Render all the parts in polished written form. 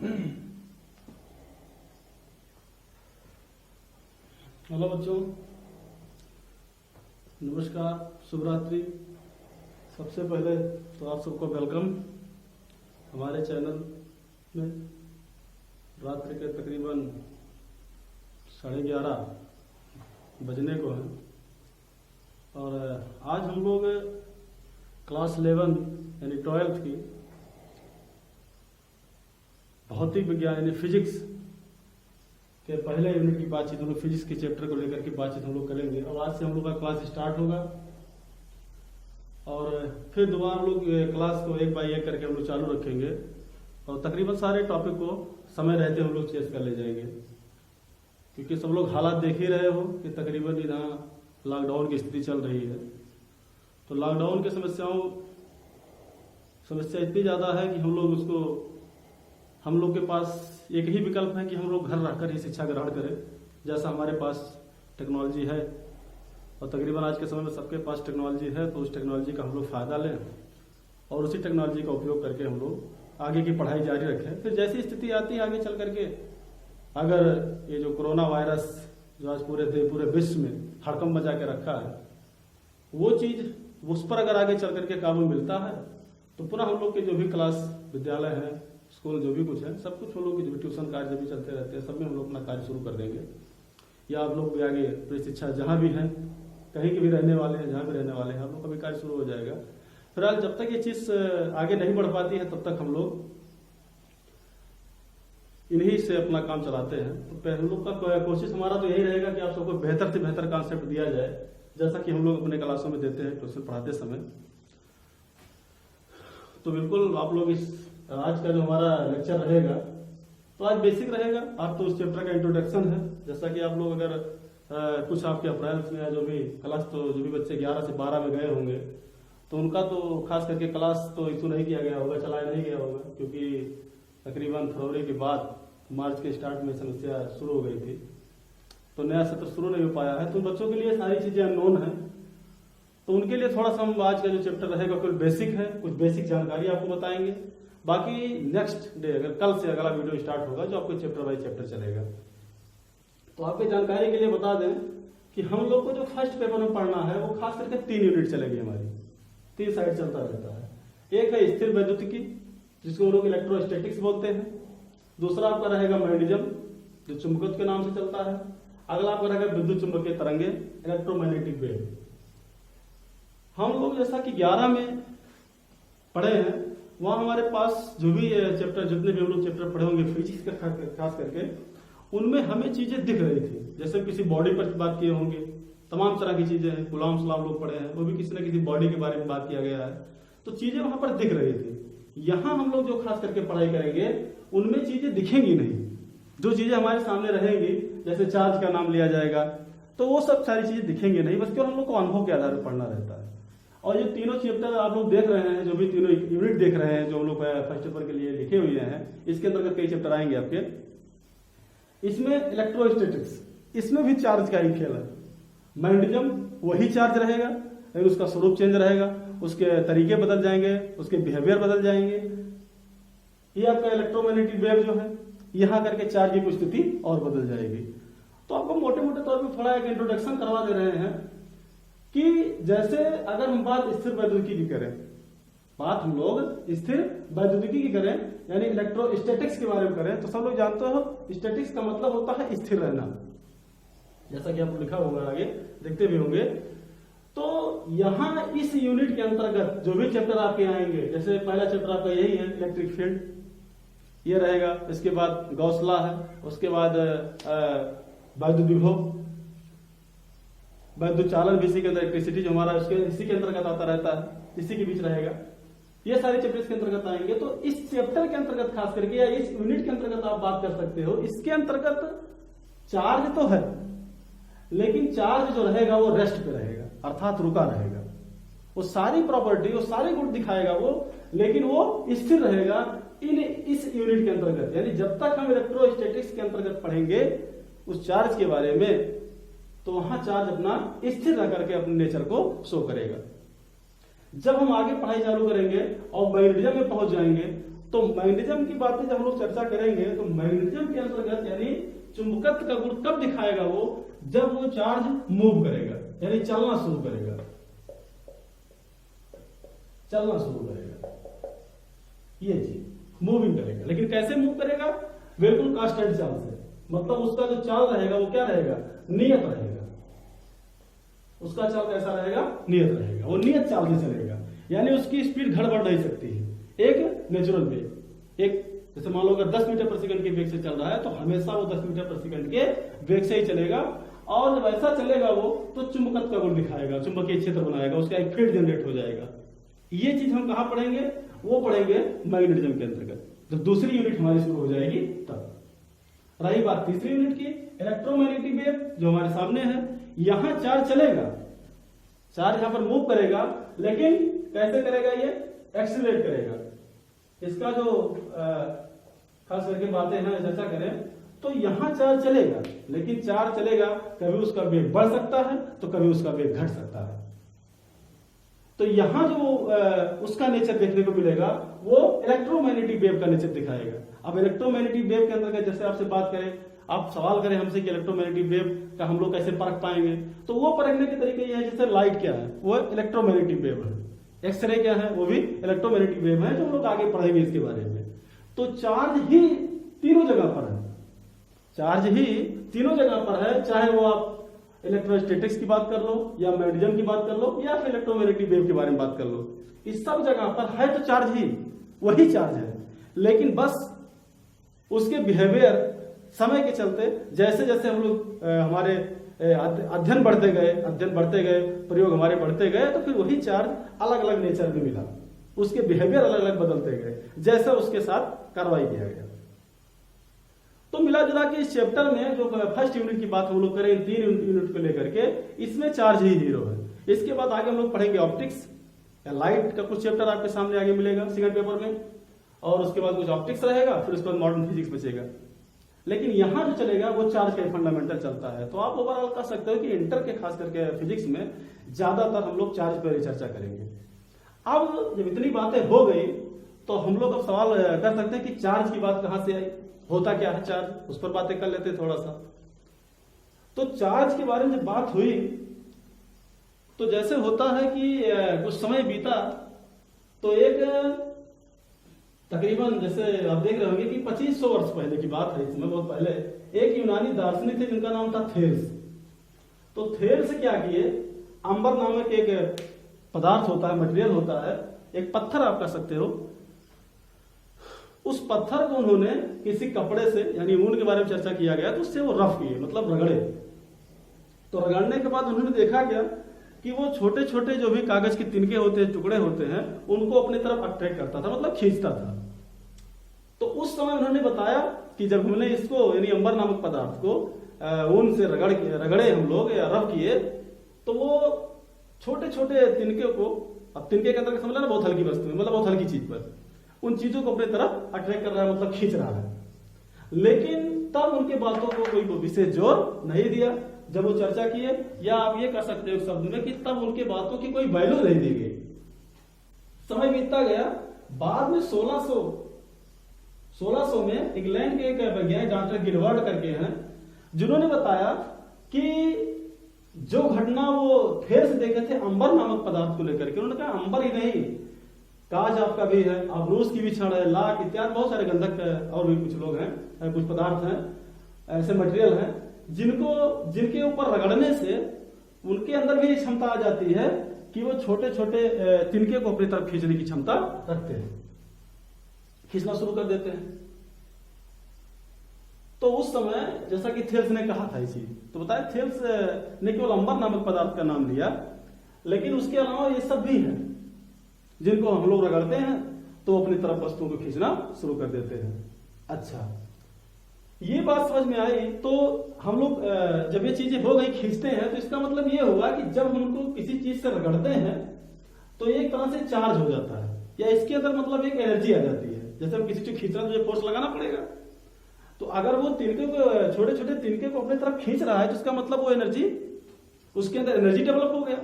Hello बच्चों, नमस्कार, शुभ रात्रि। सबसे पहले तो आप सबको वेलकम हमारे चैनल में। रात्रि के तकरीबन 11:30 बजने को हैं और आज हम लोग क्लास 11 यानी 12th की भौतिक विज्ञान यानी फिजिक्स के पहले यूनिट की बातचीत, हम लोग फिजिक्स के चैप्टर को लेकर के बातचीत हम लोग करेंगे। और आज से हम लोग का क्लास स्टार्ट होगा और फिर दोबारा हम लोग क्लास को एक बाय एक करके हम लोग चालू रखेंगे और तकरीबन सारे टॉपिक को समय रहते हम लोग चेस कर ले जाएंगे, क्योंकि सब लोग हालात देख ही रहे हो कि तकरीबन यहाँ लॉकडाउन की स्थिति चल रही है। तो लॉकडाउन की समस्या इतनी ज़्यादा है कि हम लोग के पास एक ही विकल्प है कि हम लोग घर रहकर ही शिक्षा ग्रहण करें, जैसा हमारे पास टेक्नोलॉजी है। और तकरीबन आज के समय में सबके पास टेक्नोलॉजी है, तो उस टेक्नोलॉजी का हम लोग फ़ायदा लें और उसी टेक्नोलॉजी का उपयोग करके हम लोग आगे की पढ़ाई जारी रखें। फिर जैसी स्थिति आती है आगे चल करके, अगर ये जो कोरोना वायरस जो आज पूरे विश्व में हड़कंप मचा के रखा है, वो चीज़ उस पर अगर आगे चल करके काबू मिलता है तो पुनः हम लोग के जो भी क्लास विद्यालय हैं, स्कूल जो भी कुछ है, सब कुछ हम लोग के जो भी ट्यूशन कार्य भी चलते रहते हैं, सब में हम लोग अपना कार्य शुरू कर देंगे। या आप लोग भी आगे अपनी शिक्षा जहाँ भी हैं, कहीं के भी रहने वाले हैं, जहाँ भी रहने वाले हैं, आप लोग का भी कार्य शुरू हो जाएगा। फिलहाल जब तक ये चीज़ आगे नहीं बढ़ पाती है तब तक हम लोग इन्हीं से अपना काम चलाते हैं। तो हम लोग का कोशिश हमारा तो यही रहेगा कि आप सबको बेहतर से बेहतर कॉन्सेप्ट दिया जाए, जैसा कि हम लोग अपने क्लासों में देते हैं ट्यूशन पढ़ाते समय। तो बिल्कुल आप लोग आज का जो हमारा लेक्चर रहेगा तो आज बेसिक रहेगा। आज तो उस चैप्टर का इंट्रोडक्शन है, जैसा कि आप लोग अगर कुछ आपके अप्रैल में जो भी क्लास, तो जो भी बच्चे 11 से 12 में गए होंगे तो उनका तो खास करके क्लास तो इशू नहीं किया गया होगा, चलाया नहीं गया होगा, क्योंकि तकरीबन फरवरी के बाद मार्च के स्टार्ट में समस्या शुरू हो गई थी, तो नया सत्र शुरू नहीं हो पाया है। तो बच्चों के लिए सारी चीज़ें अननोन है, तो उनके लिए थोड़ा सा हम आज का जो चैप्टर रहेगा कुछ बेसिक है, कुछ बेसिक जानकारी आपको बताएंगे। बाकी नेक्स्ट डे अगर कल से अगला वीडियो स्टार्ट होगा जो आपको चैप्टर बाय चैप्टर चलेगा। तो आपके जानकारी के लिए बता दें कि हम लोग को जो फर्स्ट पेपर में पढ़ना है वो खास करके 3 यूनिट चलेगी, हमारी 3 साइड चलता रहता है। एक है स्थिर वैद्युतिकी, जिसको हम लोग इलेक्ट्रोस्टैटिक्स बोलते हैं। दूसरा आपका रहेगा मैग्नेटिज्म, जो चुंबकत्व के नाम से चलता है। अगला आपका रहेगा विद्युत चुंबकीय तरंगे, इलेक्ट्रोमैग्नेटिक वेव। हम लोग जैसा कि 11 में पढ़े हैं, वहां हमारे पास जो भी चैप्टर, जितने भी हम लोग चैप्टर पढ़े होंगे फिजिक्स का खास करके, उनमें हमें चीजें दिख रही थी। जैसे किसी बॉडी पर बात किए होंगे, तमाम तरह की चीजें हैं, कूलॉम्स लॉ हम लोग पढ़े हैं, वो भी किसी न किसी बॉडी के बारे में बात किया गया है, तो चीजें वहां पर दिख रही थी। यहाँ हम लोग जो खास करके पढ़ाई करेंगे उनमें चीजें दिखेंगी नहीं। जो चीजें हमारे सामने रहेंगी, जैसे चार्ज का नाम लिया जाएगा, तो वो सब सारी चीजें दिखेंगी नहीं, बस केवल हम लोग को अनुभव के आधार पर पढ़ना रहता है। और ये तीनों चैप्टर आप लोग देख रहे हैं, जो भी तीनों यूनिट देख रहे हैं, जो हम लोग फर्स्ट पेपर के लिए लिखे हुए हैं, इसके अंतर्गत कई चैप्टर आएंगे आपके। इसमें इलेक्ट्रोस्टैटिक्स, इसमें भी चार्ज का ही खेल है। मैग्नेटिज्म वही चार्ज रहेगा, लेकिन उसका स्वरूप चेंज रहेगा, उसके तरीके बदल जाएंगे, उसके बिहेवियर बदल जाएंगे। ये आपका इलेक्ट्रोमैग्नेटिक वेव जो है, यहां करके चार्ज की स्थिति और बदल जाएगी। तो आपको मोटे मोटे तौर पर थोड़ा एक इंट्रोडक्शन करवा दे रहे हैं कि जैसे अगर हम बात स्थिर वैद्युतिकी की करें, बात हम लोग स्थिर वैद्युतिकी की करें, यानी इलेक्ट्रोस्टैटिक्स के बारे में करें, तो सब लोग जानते हो स्टैटिक्स का मतलब होता है स्थिर रहना, जैसा कि आपको लिखा होगा, आगे देखते भी होंगे। तो यहाँ इस यूनिट के अंतर्गत जो भी चैप्टर आपके आएंगे, जैसे पहला चैप्टर आपका यही है इलेक्ट्रिक फील्ड, ये रहेगा। इसके बाद गॉस लॉ है, उसके बाद वैद्युत विभव, वैद्युत चालन भी इसी के अंदर, इलेक्ट्रिसिटी जो हमारा उसके इसी के अंतर्गत आता रहता है, इसी के बीच रहेगा। ये सारे चैप्टर्स के अंतर्गत आएंगे। तो इस चैप्टर के अंतर्गत खास करके, या इस यूनिट के अंतर्गत आप बात कर सकते हो, इसके अंतर्गत चार्ज तो है, लेकिन चार्ज जो रहेगा वो रेस्ट पे रहेगा, अर्थात रुका रहेगा। वो सारी प्रॉपर्टी, वो सारे गुण दिखाएगा वो, लेकिन वो स्थिर रहेगा इस यूनिट के अंतर्गत। यानी जब तक हम इलेक्ट्रोस्टैटिक्स के अंतर्गत पढ़ेंगे उस चार्ज के बारे में, तो वहां चार्ज अपना स्थिर रह करके अपने नेचर को शो करेगा। जब हम आगे पढ़ाई चालू करेंगे और मैग्नेटिज्म में पहुंच जाएंगे, तो मैग्नीशियम की बातें जब हम लोग चर्चा करेंगे तो मैग्नीशियम के अंतर्गत यानी चुंबकत्व का गुण कब दिखाएगा वो, जब वो चार्ज मूव करेगा यानी चलना शुरू करेगा, चलना शुरू करेगा, ये चीज मूविंग करेगा। लेकिन कैसे मूव करेगा? बिल्कुल कांस्टेंट चाल से, मतलब उसका जो चाल रहेगा वो क्या रहेगा? नियत रहेगा। उसका चाल कैसा रहेगा? नियत रहेगा, वो नियत चाल से चलेगा, यानी उसकी स्पीड घट-बढ़ नहीं सकती है। एक नेचुरल वेग, एक जैसे मान लो अगर 10 मीटर प्रति सेकंड के वेग से चल रहा है तो हमेशा वो 10 मीटर प्रति सेकंड के वेग से ही चलेगा, और जब ऐसा चलेगा वो तो चुंबकत्व का गुण दिखाएगा, चुंबकीय क्षेत्र बनाएगा, उसका एक फील्ड जनरेट हो जाएगा। ये चीज हम कहां पढ़ेंगे? वो पढ़ेंगे मैग्नेटिज्म के अंतर्गत, जब दूसरी यूनिट हमारी शुरू हो जाएगी तब। रही बात तीसरी यूनिट की, इलेक्ट्रोमैग्नेटिक वेव जो हमारे सामने है, यहां चार्ज चलेगा, चार्ज यहां पर मूव करेगा, लेकिन कैसे करेगा? ये एक्सीलरेट करेगा। इसका जो खास करके बातें हैं चर्चा करें तो यहां चार्ज चलेगा, लेकिन चार्ज चलेगा, कभी उसका वेग बढ़ सकता है तो कभी उसका वेग घट सकता है। तो यहां जो उसका नेचर देखने को मिलेगा वो इलेक्ट्रोमैग्नेटिक वेव का नेचर दिखाएगा। अब इलेक्ट्रोमैग्नेटिक वेव के अंतर्गत जैसे आपसे बात करें, आप सवाल करें हमसे कि इलेक्ट्रोमैग्नेटिक वेव का हम लोग कैसे परख पाएंगे, तो वो परखने के तरीके ये है, जैसे लाइट क्या है, वो इलेक्ट्रोमैग्नेटिक वेव है, एक्सरे क्या है, वो भी इलेक्ट्रोमैग्नेटिक वेव है, जो हम लोग आगे पढ़ेंगे इसके बारे में। तो चार्ज ही तीनों जगह पर है, चार्ज ही तीनों जगह पर है, चाहे वो आप इलेक्ट्रोस्टैटिक्स की बात कर लो या मैग्नेटिज्म की बात कर लो या फिर इलेक्ट्रोमैग्नेटिक वेव के बारे में बात कर लो, इस सब जगह पर है तो चार्ज ही वही चार्ज है। लेकिन बस उसके बिहेवियर समय के चलते जैसे जैसे हम लोग हमारे अध्ययन बढ़ते गए, प्रयोग हमारे बढ़ते गए, तो फिर वही चार्ज अलग अलग नेचर में मिला, उसके बिहेवियर अलग अलग बदलते गए जैसा उसके साथ कार्रवाई किया गया। तो मिला जुला के इस चैप्टर में जो फर्स्ट यूनिट की बात हम लोग करें, इन 3 यूनिट को लेकर के, इसमें चार्ज ही हीरो है। इसके बाद आगे हम लोग पढ़ेंगे ऑप्टिक्स या लाइट का कुछ चैप्टर आपके सामने आगे मिलेगा सेकंड पेपर में, और उसके बाद कुछ ऑप्टिक्स रहेगा, फिर उसके बाद मॉडर्न फिजिक्स बचेगा। लेकिन यहां जो चलेगा वो चार्ज का फंडामेंटल चलता है। तो आप ओवरऑल कह सकते हो कि इंटर के खास करके फिजिक्स में ज्यादातर हम लोग चार्ज पर ही चर्चा करेंगे। अब जब इतनी बातें हो गई तो हम लोग अब सवाल कर सकते हैं कि चार्ज की बात कहां से आई, होता क्या है चार्ज, उस पर बातें कर लेते थोड़ा सा। तो चार्ज के बारे में जब बात हुई तो जैसे होता है कि कुछ समय बीता तो एक तकरीबन जैसे आप देख रहे होंगे कि 2500 वर्ष पहले की बात है, इसमें बहुत पहले एक यूनानी दार्शनिक थे जिनका नाम था थेल्स। तो थेल्स क्या किए, अंबर नामक एक पदार्थ होता है, मटेरियल होता है, एक पत्थर आप कह सकते हो, उस पत्थर को उन्होंने किसी कपड़े से, यानी ऊन के बारे में चर्चा किया गया, तो उससे वो रफ किए, मतलब रगड़े। तो रगड़ने के बाद उन्होंने देखा क्या कि वो छोटे छोटे जो भी कागज के तिनके होते हैं, टुकड़े होते हैं, उनको अपनी तरफ अट्रैक्ट करता था, मतलब खींचता था। तो उस समय उन्होंने बताया कि जब हमने इसको यानी अंबर नामक पदार्थ को ऊन से रगड़े हम लोग या रफ किए, तो वो छोटे छोटे तिनके को, अब तिनके के अंदर समझ ना बहुत हल्की वस्तु है, मतलब बहुत हल्की चीज पर, उन चीजों को अपनी तरफ अट्रैक्ट कर रहा है, मतलब खींच रहा है। लेकिन तब उनके बातों को कोई विशेष जोर नहीं दिया जब वो चर्चा किए, या आप ये कह सकते हो शब्द में कि तब उनके बातों की कोई वैल्यू नहीं दी गई। समय बीतता गया, बाद में 1600 में इंग्लैंड के एक वैज्ञानिक डॉक्टर गिलबर्ट करके हैं, जिन्होंने बताया कि जो घटना वो फिर से देखे थे अंबर नामक पदार्थ को लेकर के, उन्होंने कहा अंबर ही नहीं, काज आपका भी है, अबरूस की भी छड़ है, लाख इत्यादि बहुत सारे गंधक और भी कुछ लोग हैं, कुछ पदार्थ हैं, ऐसे मटेरियल हैं जिनके ऊपर रगड़ने से उनके अंदर भी क्षमता आ जाती है कि वो छोटे छोटे तिनके को अपनी तरफ खींचने की क्षमता रखते हैं, खींचना शुरू कर देते हैं। तो उस समय जैसा कि थेल्स ने कहा था इसी, तो बताया थेल्स ने केवल अंबर नामक पदार्थ का नाम लिया, लेकिन उसके अलावा ये सब भी है जिनको हम लोग रगड़ते हैं तो अपनी तरफ वस्तुओं को खींचना शुरू कर देते हैं। अच्छा, ये बात समझ में आई तो हम लोग जब ये चीजें हो गई खींचते हैं, तो इसका मतलब ये हुआ कि जब हम उनको किसी चीज से रगड़ते हैं तो एक तरह से चार्ज हो जाता है, या इसके अंदर मतलब एक एनर्जी आ जाती है। जैसे हम किसी चीज खींच रहे हैं तो फोर्स लगाना पड़ेगा, तो अगर वो तिनके को, छोटे छोटे तिनके को अपनी तरफ खींच रहा है, तो इसका मतलब वो एनर्जी, उसके अंदर एनर्जी डेवलप हो गया,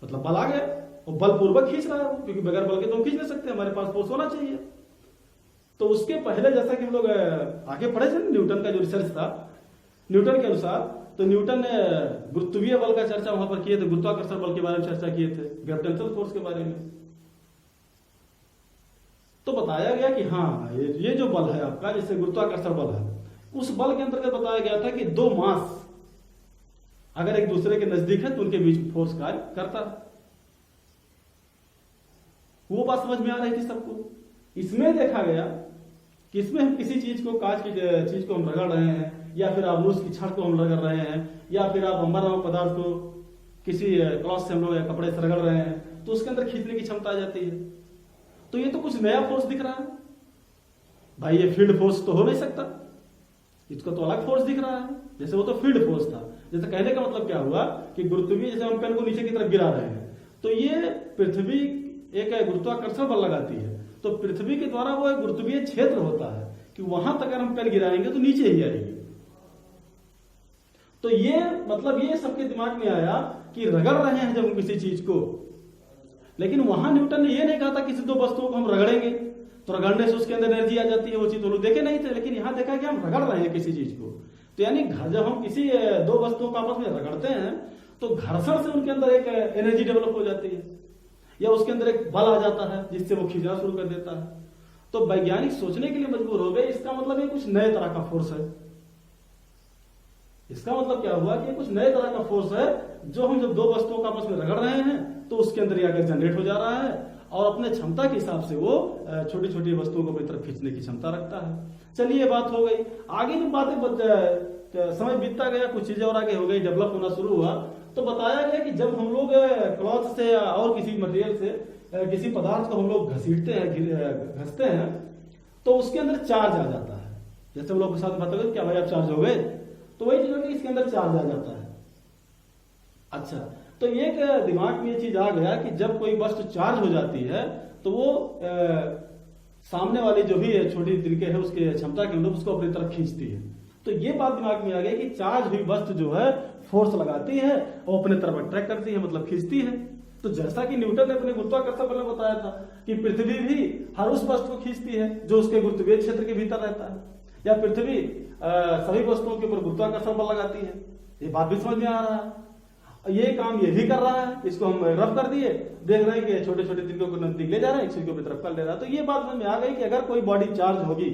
मतलब बल आ गया। और बलपूर्वक खींच रहा है वो, क्योंकि बगैर बल के तो हम खींच नहीं सकते, हमारे पास फोर्स होना चाहिए। तो उसके पहले जैसा कि हम लोग आगे पढ़े थे, न्यूटन का जो रिसर्च था, न्यूटन के अनुसार, तो न्यूटन ने गुरुत्वीय बल का चर्चा वहां पर किए थे, गुरुत्वाकर्षण बल के बारे में चर्चा किए थे, ग्रेविटेशनल फोर्स के बारे में। तो बताया गया कि हाँ ये जो बल है आपका, जैसे गुरुत्वाकर्षण बल है, उस बल के अंतर्गत बताया गया था कि दो मास अगर एक दूसरे के नजदीक है तो उनके बीच फोर्स कार्य करता है। वो बात समझ में आ रही थी सबको। इसमें देखा गया कि इसमें हम किसी चीज को, कांच की चीज को हम रगड़ रहे हैं, या फिर आमूस की छड़ को हम रगड़ रहे हैं, या फिर आप अंबर नामक पदार्थ को किसी क्लॉथ से हम लोग कपड़े से रगड़ रहे हैं, तो उसके अंदर खींचने की क्षमता आ जाती है। तो ये तो कुछ नया फोर्स दिख रहा है भाई, ये फील्ड फोर्स तो हो नहीं सकता, इसको तो अलग फोर्स दिख रहा है। जैसे वो तो फील्ड फोर्स था, जैसे कहने का मतलब क्या हुआ कि गुरुत्वीय, जैसे हम पेन को नीचे की तरफ गिरा रहे हैं, तो ये पृथ्वी एक गुरुत्वाकर्षण बल लगाती है, तो पृथ्वी के द्वारा वो एक गुरुत्वीय क्षेत्र होता है कि वहां तक अगर हम पेन गिराएंगे तो नीचे ही आएगी। तो ये मतलब ये सबके दिमाग में आया कि रगड़ रहे हैं जब हम किसी चीज को, लेकिन वहां न्यूटन ने ये नहीं कहा था किसी दो वस्तुओं को हम रगड़ेंगे तो रगड़ने से उसके अंदर एनर्जी आ जाती है, वो चीज तो लोग देखे नहीं थे, लेकिन यहां देखा कि हम रगड़ रहे हैं किसी चीज को। तो यानी जब हम किसी दो वस्तुओं को आपस में रगड़ते हैं तो घर्षण से उनके अंदर एक एनर्जी डेवलप हो जाती है, या उसके अंदर एक बल आ जाता है जिससे वो खींचना शुरू कर देता है। तो वैज्ञानिक सोचने के लिए मजबूर हो गए, इसका मतलब ये कुछ नए तरह का फोर्स है। इसका मतलब क्या हुआ कि कुछ नए तरह का फोर्स है, जो हम जब दो वस्तुओं को आपस में रगड़ रहे हैं तो उसके अंदर ये आगे जनरेट हो जा रहा है, और अपने क्षमता के हिसाब से वो छोटी छोटी वस्तुओं को अपनी तरफ खींचने की क्षमता रखता है। चलिए ये बात हो गई। आगे जो बातें समय बीतता गया, कुछ चीजें और आगे हो गई, डेवलप होना शुरू हुआ, तो बताया गया कि जब हम लोग क्लॉथ से और किसी मटेरियल से किसी पदार्थ को हम लोग घसीटते हैं, घसते हैं, तो उसके अंदर चार्ज आ जाता है। जैसे हम लोग के साथ बात करें क्या भाई आप चार्ज हो गए, तो वही चीज होगी, इसके अंदर चार्ज आ जाता है। अच्छा, तो एक दिमाग में ये चीज आ गया कि जब कोई वस्तु चार्ज हो जाती है तो वो सामने वाली जो भी छोटी तिनके है उसके क्षमता के अनुरूप उसको अपनी तरफ खींचती है। तो ये बात दिमाग में आ गई कि चार्ज हुई वस्तु जो है फोर्स लगाती है और अपने तरफ अट्रैक्ट करती है, मतलब खींचती है। तो जैसा कि न्यूटन ने अपने गुरुत्वाकर्षण बल में बताया था कि पृथ्वी भी हर उस वस्तु को खींचती है जो उसके गुरुत्वीय क्षेत्र के भीतर रहता है, या पृथ्वी सभी वस्तुओं के ऊपर गुरुत्वाकर्षण बल लगाती है। ये बात भी समझ में आ रहा है। ये काम ये भी कर रहा है, इसको हम रफ कर दिए, देख रहे हैं कि छोटे छोटे तिनकों को नजदीक ले जा रहा है, एक चीज को अपनी तरफ कर ले रहा है। तो ये बात समझ में आ गई कि अगर कोई बॉडी चार्ज होगी,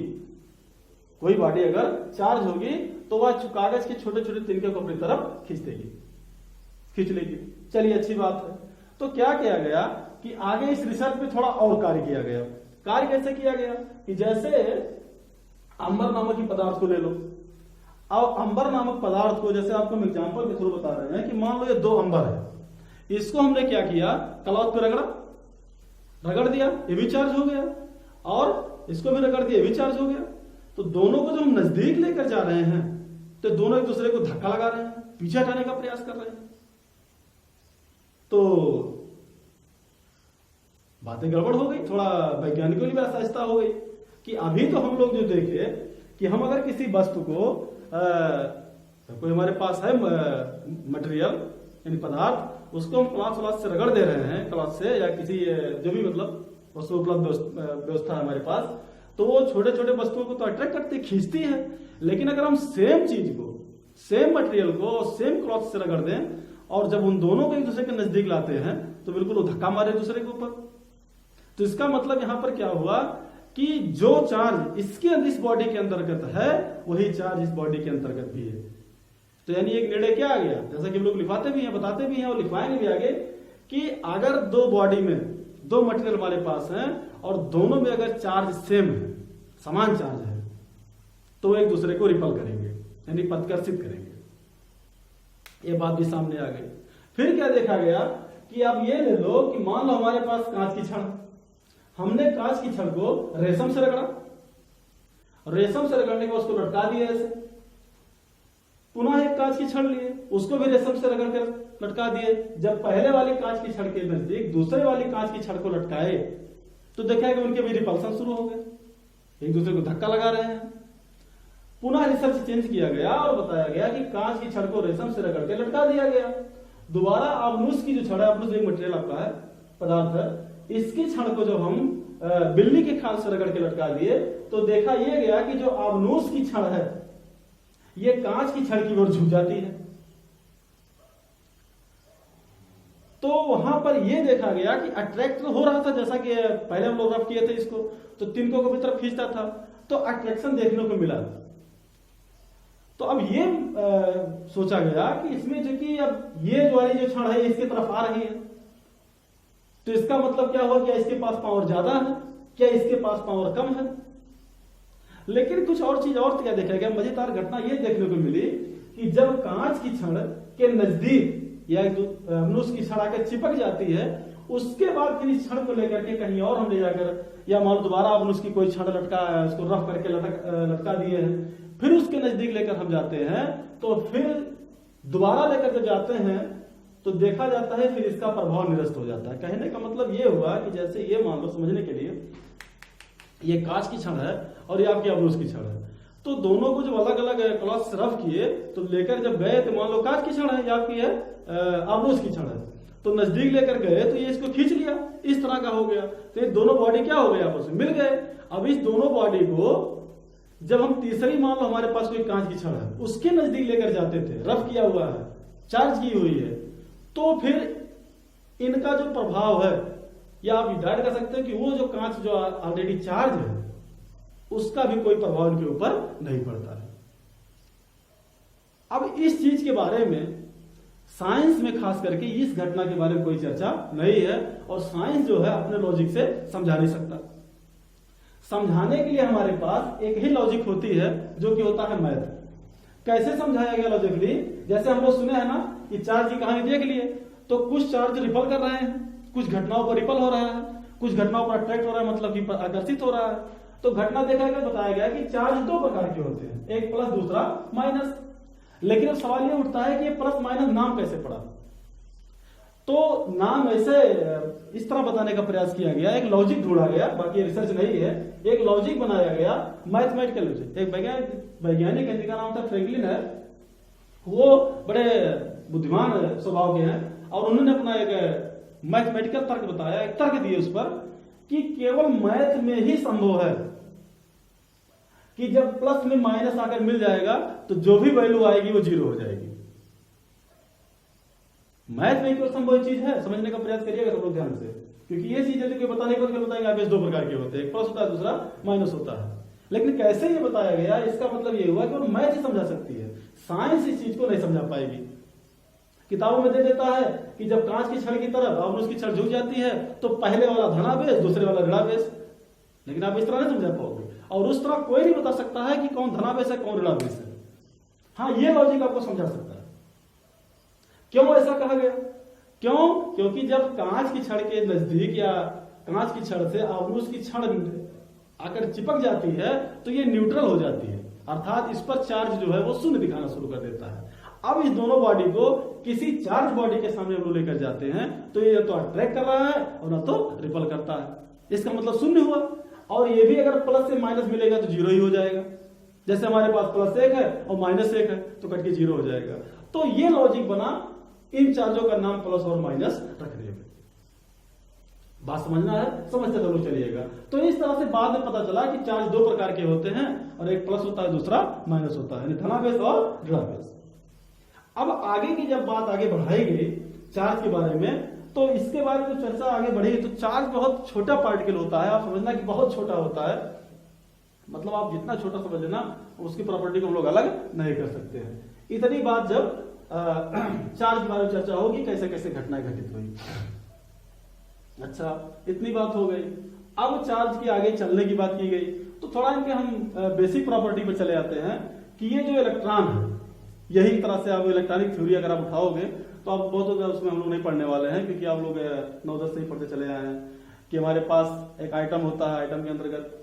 कोई बॉडी अगर चार्ज होगी तो वह कागज के छोटे छोटे तिनके को अपनी तरफ खींच देगी, खींच लेगी। चलिए अच्छी बात है। तो क्या किया गया कि आगे इस रिसर्च में थोड़ा और कार्य किया गया। कार्य कैसे किया गया कि जैसे अंबर नामक की पदार्थ को ले लो, अब अंबर नामक पदार्थ को जैसे आपको हम एग्जांपल के थ्रू बता रहे हैं कि मान लो ये दो अंबर है, इसको हमने क्या किया, क्लॉथ पे रगड़ दिया, ये भी चार्ज हो गया, और इसको भी रगड़ दिया, ये भी चार्ज हो गया। तो दोनों को जो हम नजदीक लेकर जा रहे हैं तो दोनों एक दूसरे को धक्का लगा रहे हैं, पीछे हटाने का प्रयास कर रहे हैं। तो बातें गड़बड़ हो गई, थोड़ा वैज्ञानिकों की भी असहजता हो गई कि अभी तो हम लोग जो देखे कि हम अगर किसी वस्तु को कोई हमारे पास है मटेरियल यानी पदार्थ, उसको हम क्लॉथ से रगड़ दे रहे हैं, क्लॉथ से या किसी जो भी मतलब वस्तु उपलब्ध व्यवस्था है हमारे पास, तो वो छोटे छोटे वस्तुओं को तो अट्रैक्ट करती खींचती है। लेकिन अगर हम सेम चीज को, सेम मटेरियल को सेम क्लॉथ से रगड़ दें और जब उन दोनों को एक दूसरे के नजदीक लाते हैं तो बिल्कुल वो धक्का मारे दूसरे के ऊपर। तो इसका मतलब यहां पर क्या हुआ कि जो चार्ज इसके इस बॉडी के अंतर्गत है वही चार्ज इस बॉडी के अंतर्गत भी है। तो यानी एक निर्णय क्या आ गया, जैसा कि हम लोग लिखवाते भी हैं, बताते भी हैं और लिखवाएंगे भी आगे, कि अगर दो बॉडी में दो मटेरियल हमारे पास हैं और दोनों में अगर चार्ज सेम है, समान चार्ज है, तो एक दूसरे को रिपल करेंगे यानी पथकर्षित करेंगे। ये बात भी सामने आ गई। फिर क्या देखा गया कि अब ये ले लो कि मान लो हमारे पास कांच की छड़, हमने कांच की छड़ को रेशम से रगड़ा, रेशम से रगड़ने के बाद उसको लटका दिया ऐसे, पुनः एक कांच की छड़ लिए, उसको भी रेशम से रगड़ कर लटका दिए। जब पहले वाली कांच की छड़ के नजदीक दूसरे वाली कांच की छड़ को लटकाए तो देखा कि उनके भी रिपल्सन शुरू हो गए, एक दूसरे को धक्का लगा रहे हैं। पुनः रिसर्च चेंज किया गया और बताया गया कि कांच की छड़ को रेशम से रगड़ के लटका दिया गया। दोबारा अबनुस की जो छड़ है, अबनुस एक मटेरियल आपका है, पदार्थ है, इसकी छड़ को जब हम बिल्ली के खाल से रगड़ के लटका दिए तो देखा यह गया कि जो आबनूस की छड़ है ये कांच की छड़ की ओर झुक जाती है। तो वहां पर यह देखा गया कि अट्रैक्ट हो रहा था, जैसा कि पहले हम लोग रफ किए थे इसको, तो तिनकों को भी तरफ खींचता था, तो अट्रैक्शन देखने को मिला। तो अब ये सोचा गया कि इसमें जो कि अब ये वाली जो छड़ है इसकी तरफ आ रही है, तो इसका मतलब क्या हुआ, क्या इसके पास पावर ज्यादा है, क्या इसके पास पावर कम है। लेकिन कुछ और चीज और क्या देखा गया, मजेदार घटना ये देखने को मिली कि जब कांच की छड़ के नजदीक या मनुष्य की छड़ आकर चिपक जाती है, उसके बाद फिर इस छड़ को लेकर के कहीं और हम ले जाकर, या मान लो दोबारा मनुष्य की कोई छड़ लटका है उसको रफ करके लटका दिए हैं, फिर उसके नजदीक लेकर हम जाते हैं, तो फिर दोबारा लेकर जब जाते हैं तो देखा जाता है फिर इसका प्रभाव निरस्त हो जाता है। कहने का मतलब ये हुआ कि जैसे ये मान लो समझने के लिए ये कांच की छड़ है और ये आपकी अबरूस की छड़ है, तो दोनों को जब अलग अलग क्लॉथ से रफ किए तो लेकर जब गए तो मान लो कांच की छड़ है या आपकी है अबरूस की छड़ है, तो नजदीक लेकर गए तो ये इसको खींच लिया, इस तरह का हो गया। तो ये दोनों बॉडी क्या हो गए, आपस में मिल गए। अब इस दोनों बॉडी को जब हम तीसरी मान लो हमारे पास कोई कांच की छड़ है उसके नजदीक लेकर जाते थे, रफ किया हुआ है, चार्ज की हुई है, तो फिर इनका जो प्रभाव है, या आप डिसाइड कर सकते हो कि वो जो कांच जो ऑलरेडी चार्ज है उसका भी कोई प्रभाव इनके ऊपर नहीं पड़ता है। अब इस चीज के बारे में साइंस में खास करके इस घटना के बारे में कोई चर्चा नहीं है, और साइंस जो है अपने लॉजिक से समझा नहीं सकता। समझाने के लिए हमारे पास एक ही लॉजिक होती है जो कि होता है मैथ। कैसे समझाया गया लॉजिकली, जैसे हम लोग सुने हैं ना कि चार्ज की कहानी देख लिए, तो कुछ चार्ज रिपल कर रहे हैं, कुछ घटनाओं पर रिपल हो रहा है, कुछ घटनाओं पर अट्रैक्ट हो रहा है, मतलब कि आकर्षित हो रहा है। तो घटना देखा गया, बताया गया कि चार्ज दो प्रकार के होते हैं, एक प्लस दूसरा माइनस। लेकिन अब सवाल ये उठता है कि ये प्लस माइनस नाम कैसे पड़ा। तो नाम ऐसे इस तरह बताने का प्रयास किया गया, एक लॉजिक ढूंढा गया, बाकी रिसर्च नहीं है, एक लॉजिक बनाया गया, मैथमेटिकल लॉजिक। एक वैज्ञानिक है जिनका नाम था फ्रैंकलिन है, वो बड़े बुद्धिमान स्वभाव के हैं, और उन्होंने अपना एक मैथमेटिकल तर्क बताया, एक तर्क दिए उस पर कि केवल मैथ में ही संभव है कि जब प्लस में माइनस आकर मिल जाएगा तो जो भी वैल्यू आएगी वो जीरो हो जाएगी। मैथ में कोई संभव चीज है, समझने का प्रयास करिएगा सब लोग ध्यान से, क्योंकि ये चीज यदि कोई बताने को बताएंगे आप, दो प्रकार के होते हैं, एक प्लस होता है दूसरा माइनस होता है। लेकिन कैसे ये बताया गया, इसका मतलब ये हुआ कि वो मैथ ही समझा सकती है, साइंस इस चीज को नहीं समझा पाएगी। किताबों में दे देता है कि जब कांच की छड़ की तरफ अब उसकी छड़ झुक जाती है तो पहले वाला धनावेश दूसरे वाला ऋणावेश, लेकिन आप इस तरह नहीं समझा पाओगे, और उस तरह कोई नहीं बता सकता है कि कौन धनावेश है कौन ऋणावेश है। हाँ, ये लॉजिक आपको समझा सकता है। क्यों ऐसा कहा गया, क्यों, क्योंकि जब कांच की छड़ के नजदीक या कांच की छड़ से आबरूस की छड़ आकर चिपक जाती है तो ये न्यूट्रल हो जाती है, अर्थात इस पर चार्ज जो है वो शून्य दिखाना शुरू कर देता है। अब इस दोनों बॉडी को किसी चार्ज बॉडी के सामने हम लोग लेकर जाते हैं तो ये तो अट्रैक्ट कर रहा है और ना तो रिपल करता है, इसका मतलब शून्य हुआ। और ये भी अगर प्लस से माइनस मिलेगा तो जीरो ही हो जाएगा, जैसे हमारे पास प्लस एक है और माइनस एक है तो कट के जीरो हो जाएगा। तो ये लॉजिक बना इन चार्जों का नाम प्लस और माइनस रखने में। बात समझना है, समझते जरूर चलिएगा। तो इस तरह से बाद में पता चला कि चार्ज दो प्रकार के होते हैं, और एक प्लस होता है दूसरा माइनस होता है, धनावेश और ऋणावेश। अब आगे की जब बात आगे बढ़ाई गई चार्ज के बारे में, तो इसके बारे में चर्चा आगे बढ़ी। तो चार्ज बहुत छोटा पार्टिकल होता है, आप समझना कि बहुत छोटा होता है, मतलब आप जितना छोटा समझ लेना उसकी प्रॉपर्टी को हम लोग अलग नहीं कर सकते हैं। इतनी बात जब चार्ज के बारे में चर्चा होगी, कैसे कैसे घटनाएं घटित हुई। अच्छा, इतनी बात हो गई। अब चार्ज की आगे चलने की बात की गई, तो थोड़ा इनके हम बेसिक प्रॉपर्टी पर चले आते हैं कि ये जो इलेक्ट्रॉन है, यही तरह से आप इलेक्ट्रॉनिक थ्योरी अगर आप उठाओगे तो आप बहुत उसमें हम लोग नहीं पढ़ने वाले हैं, क्योंकि आप लोग 9-10 से ही पढ़ते चले आए हैं कि हमारे पास एक आइटम होता है, आइटम के अंतर्गत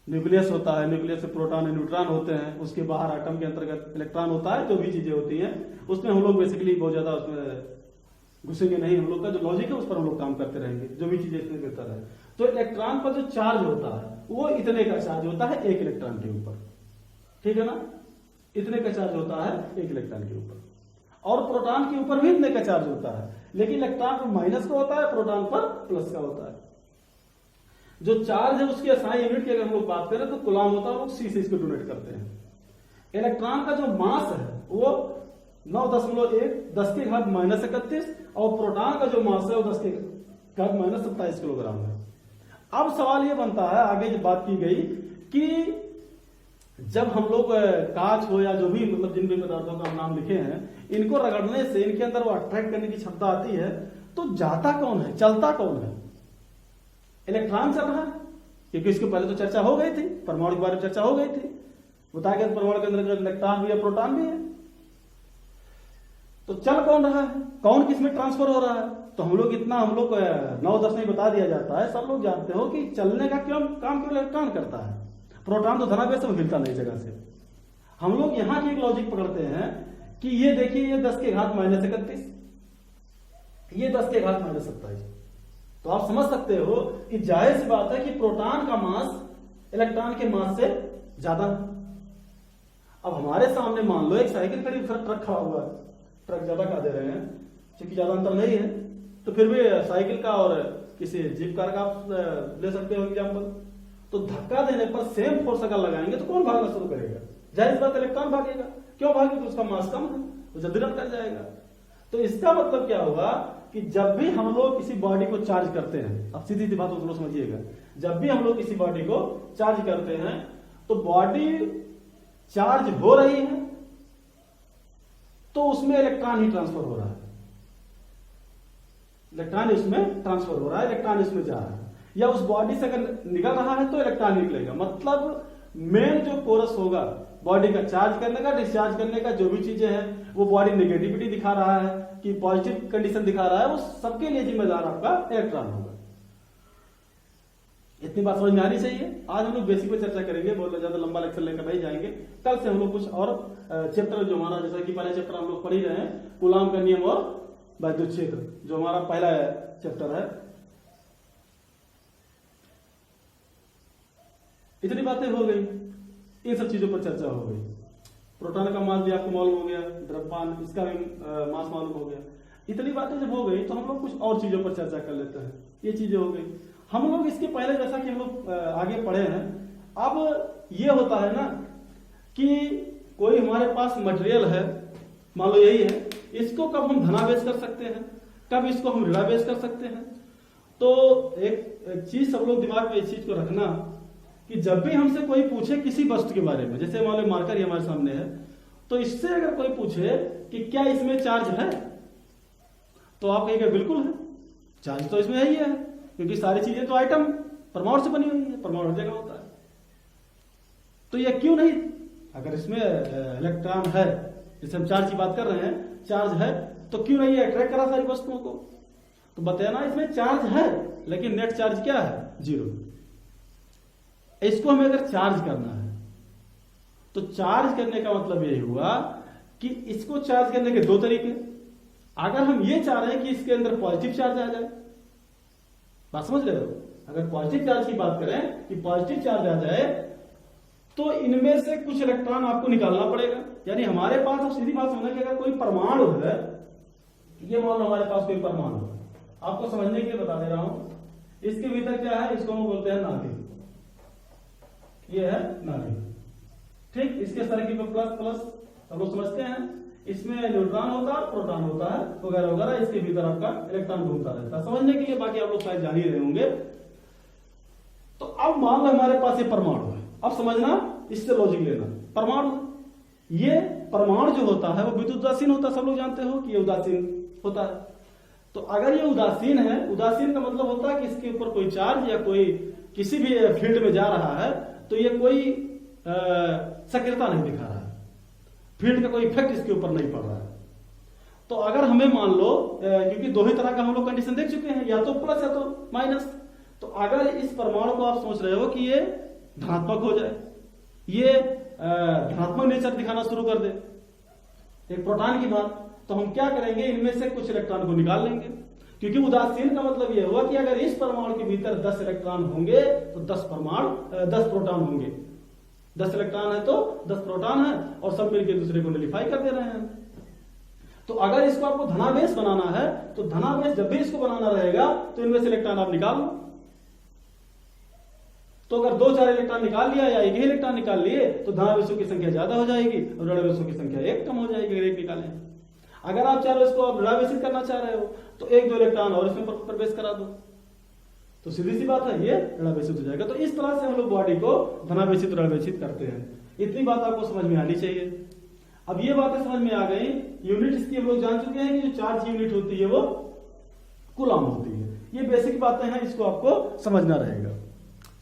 न्यूक्लियस होता है, न्यूक्लियस से प्रोटॉन और न्यूट्रॉन होते हैं, उसके बाहर आइटम के अंतर्गत इलेक्ट्रॉन होता है, जो भी चीजें होती हैं उसमें हम लोग बेसिकली बहुत ज्यादा उसमें घुसेंगे नहीं। हम लोग का जो लॉजिक है उस पर हम लोग काम करते रहेंगे, जो भी चीजें इसमें बेहतर है। तो इलेक्ट्रॉन पर जो चार्ज होता है वो इतने का चार्ज होता है एक इलेक्ट्रॉन के ऊपर, ठीक है ना, इतने का चार्ज होता है एक इलेक्ट्रॉन के ऊपर। और प्रोटॉन के ऊपर भी इतने का चार्ज होता है, लेकिन इलेक्ट्रॉन पर माइनस का होता है, प्रोटॉन पर प्लस का होता है। जो चार्ज है उसकी SI यूनिट की अगर हम लोग बात करें तो कूलम होता है, लोग C से इसको डोनेट करते हैं। इलेक्ट्रॉन का जो मास है वो 9.1 10 की घात -31 और प्रोटॉन का जो मास है वो 10 की घात -27 किलोग्राम है। अब सवाल ये बनता है, आगे जो बात की गई कि जब हम लोग कांच हो या जो भी मतलब जिन भी पदार्थों का हम नाम लिखे हैं, इनको रगड़ने से इनके अंदर वो अट्रैक्ट करने की क्षमता आती है, तो जाता कौन है, चलता कौन है? इलेक्ट्रॉन चल रहा है, क्योंकि इसके पहले तो चर्चा हो गई थी, परमाणु के बारे में चर्चा हो गई थी, बताया गया परमाणु के अंदर इलेक्ट्रॉन भी है, प्रोटॉन भी है। तो चल कौन रहा है, कौन किस में ट्रांसफर हो रहा है? तो हम लोग 9-10 में बता दिया जाता है, सब लोग जानते हो कि चलने का क्यों काम केवल इलेक्ट्रॉन करता है। प्रोटॉन तो धनावेश से हिलता नहीं जगह से। हम लोग यहां की एक लॉजिक पकड़ते हैं कि ये देखिए, ये 10 की घात -31, ये 10 की घात -27, तो आप समझ सकते हो कि जाहिर सी बात है कि प्रोटॉन का मास इलेक्ट्रॉन के मास से ज्यादा है। अब हमारे सामने मान लो एक साइकिल खड़ी, ट्रक खड़ा हुआ है, ट्रक ज्यादा कहा दे रहे हैं क्योंकि ज्यादा अंतर नहीं है, तो फिर भी साइकिल का और किसी जीप कार का आप ले सकते हो एग्जाम्पल। तो धक्का देने पर सेम फोर्स अगर लगाएंगे तो कौन भागना शुरू करेगा? जाहिर बात इलेक्ट्रॉन भागेगा। क्यों भागेगा? तो उसका मास कम है, वो जल्दी रन कर जाएगा। तो इसका मतलब क्या होगा कि जब भी हम लोग किसी बॉडी को चार्ज करते हैं, अब सीधी सी बात को समझिएगा, जब भी हम लोग किसी बॉडी को चार्ज करते हैं तो बॉडी चार्ज हो रही है तो उसमें इलेक्ट्रॉन ही ट्रांसफर हो रहा है, इलेक्ट्रॉन इसमें ट्रांसफर हो रहा है, इलेक्ट्रॉन इसमें जा रहा है, या उस बॉडी से अगर निकल रहा है तो इलेक्ट्रॉन निकलेगा। मतलब मेन जो कोरस होगा बॉडी का चार्ज करने का, डिस्चार्ज करने का, जो भी चीजें हैं वो बॉडी नेगेटिविटी दिखा रहा है कि पॉजिटिव कंडीशन दिखा रहा है, वो सबके लिए जिम्मेदार आपका इलेक्ट्रॉन होगा। इतनी बात समझ में आनी चाहिए। आज हम लोग बेसिक पे चर्चा करेंगे, बहुत ज्यादा लंबा लेक्चर लेकर नहीं जाएंगे। कल से हम लोग कुछ और चैप्टर जो हमारा, जैसा कि पहले चैप्टर हम लोग पढ़ ही रहे हैं, कूलॉम का नियम और वैद्युत क्षेत्र, जो हमारा पहला चैप्टर है। इतनी बातें हो गई, इन सब चीजों पर चर्चा हो गई। प्रोटॉन का मास भी आपको मालूम हो गया, द्रव्यमान इसका भी मास मालूम हो गया। इतनी बातें जब हो गई तो हम लोग कुछ और चीजों पर चर्चा कर लेते हैं। ये चीजें हो गई। हम लोग इसके पहले जैसा कि हम लोग आगे पढ़े हैं, अब ये होता है ना कि कोई हमारे पास मटेरियल है, मान लो यही है, इसको कब हम धनावेश कर सकते हैं, कब इसको हम ऋणावेश कर सकते हैं। तो एक चीज सब लोग दिमाग में इस चीज को रखना कि जब भी हमसे कोई पूछे किसी वस्तु के बारे में, जैसे मान लो मार्कर ही हमारे सामने है, तो इससे अगर कोई पूछे कि क्या इसमें चार्ज है, तो आप कहेंगे बिल्कुल है, चार्ज तो इसमें है ही है, क्योंकि सारी चीजें तो आइटम परमाणु से बनी हुई है, परमाणु हर जगह होता है। तो ये क्यों नहीं, अगर इसमें इलेक्ट्रॉन है, जैसे हम चार्ज की बात कर रहे हैं, चार्ज है, तो क्यों नहीं अट्रैक्ट करा सारी वस्तुओं को? तो बताया ना, इसमें चार्ज है लेकिन नेट चार्ज क्या है? 0। इसको हमें अगर चार्ज करना है तो चार्ज करने का मतलब यही हुआ कि इसको चार्ज करने के दो तरीके। अगर हम ये चाह रहे हैं कि इसके अंदर पॉजिटिव चार्ज आ जाए, बात समझ रहे हो? अगर पॉजिटिव चार्ज की बात करें कि पॉजिटिव चार्ज आ जाए तो इनमें से कुछ इलेक्ट्रॉन आपको निकालना पड़ेगा। यानी हमारे पास, अब सीधी बात समझना कि अगर कोई परमाणु है, ये मान लो हमारे पास कोई परमाणु है, आपको समझने के लिए बता दे रहा हूं, इसके भीतर क्या है, इसको हम बोलते हैं नाभिक। ये है नाभिक, ठीक। इसके सर्किल पे प्लस प्लस हम लोग समझते हैं, इसमें न्यूट्रॉन होता है, प्रोटॉन होता है, वगैरह वगैरह। इसके भीतर आपका इलेक्ट्रॉन घूमता रहता है, समझने के लिए, बाकी आप लोग शायद जान ही रहे होंगे। तो अब मान लो हमारे पास ये परमाणु है, अब समझना, इससे लॉजिक लेना। परमाणु, ये परमाणु जो होता है वो विद्युत उदासीन होता है, सब लोग जानते हो कि ये उदासीन होता है। तो अगर ये उदासीन है, उदासीन का मतलब होता है कि इसके ऊपर कोई चार्ज या कोई किसी भी फील्ड में जा रहा है तो ये कोई सक्रियता नहीं दिखा रहा है, फील्ड का कोई इफेक्ट इसके ऊपर नहीं पड़ रहा है। तो अगर हमें मान लो, क्योंकि दो ही तरह का हम लोग कंडीशन देख चुके हैं, या तो प्लस या तो माइनस। तो अगर इस परमाणु को आप सोच रहे हो कि ये धनात्मक हो जाए, ये धनात्मक नेचर दिखाना शुरू कर दे, एक प्रोटॉन की बात, तो हम क्या करेंगे, इनमें से कुछ इलेक्ट्रॉन को निकाल लेंगे। क्योंकि उदासीन का मतलब यह हुआ कि अगर इस परमाणु के भीतर 10 इलेक्ट्रॉन होंगे तो 10 प्रोटॉन होंगे। 10 इलेक्ट्रॉन है तो 10 प्रोटॉन है, और सब मिलकर दूसरे को नलिफाई कर दे रहे हैं। तो अगर इसको आपको धनावेश बनाना है तो धनावेश जब भी इसको बनाना रहेगा तो इनमें से इलेक्ट्रॉन आप निकाल लो। तो अगर 2-4 इलेक्ट्रॉन निकाल लिया या एक ही इलेक्ट्रॉन निकाल लिए तो धनावेशों की संख्या ज्यादा हो जाएगी और ऋणावेशों की संख्या एक कम हो जाएगी अगर एक निकालें। अगर आप चाहो इसको आप ऋणावेशित करना चाह रहे हो तो 1-2 इलेक्ट्रॉन और इसमें प्रवेश करा दो, तो सीधी सी बात है ये ऋणावेशित हो जाएगा। तो इस तरह से हम लोग बॉडी को धनावेशित ऋणावेशित करते हैं। इतनी बात आपको समझ में आनी चाहिए। अब ये बातें समझ में आ गई। यूनिट इसकी हम लोग जान चुके हैं कि जो चार्ज यूनिट होती है वो कूलम होती है। ये बेसिक बातें हैं, इसको आपको समझना रहेगा।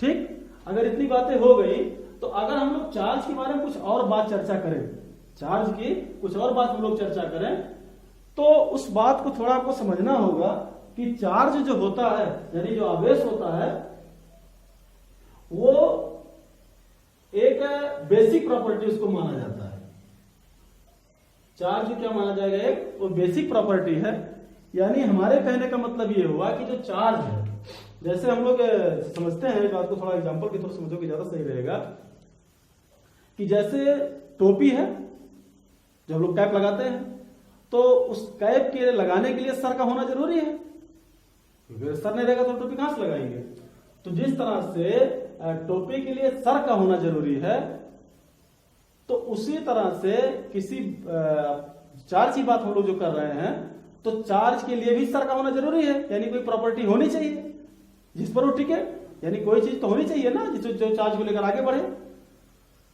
ठीक, अगर इतनी बातें हो गई तो अगर हम लोग चार्ज के बारे में कुछ और बात चर्चा करें, चार्ज की कुछ और बात हम लोग चर्चा करें तो उस बात को थोड़ा आपको समझना होगा कि चार्ज जो होता है यानी जो आवेश होता है वो एक बेसिक प्रॉपर्टी उसको माना जाता है। चार्ज क्या माना जाएगा? एक वो बेसिक प्रॉपर्टी है। यानी हमारे कहने का मतलब ये हुआ कि जो चार्ज है, जैसे हम लोग समझते हैं इस बात को, थोड़ा एग्जांपल के थ्रू समझोगे ज्यादा सही रहेगा। कि जैसे टोपी है जो हम लोग कैप लगाते हैं तो उस कैप के लगाने के लिए सर का होना जरूरी है, क्योंकि सर नहीं रहेगा तो टोपी कहां से लगाएंगे। तो जिस तरह से टोपी के लिए सर का होना जरूरी है तो उसी तरह से किसी चार्ज की बात हम लोग जो कर रहे हैं तो चार्ज के लिए भी सर का होना जरूरी है। यानी कोई प्रॉपर्टी होनी चाहिए जिस पर वो टिके, यानी कोई चीज तो होनी चाहिए ना जो चार्ज को लेकर आगे बढ़े।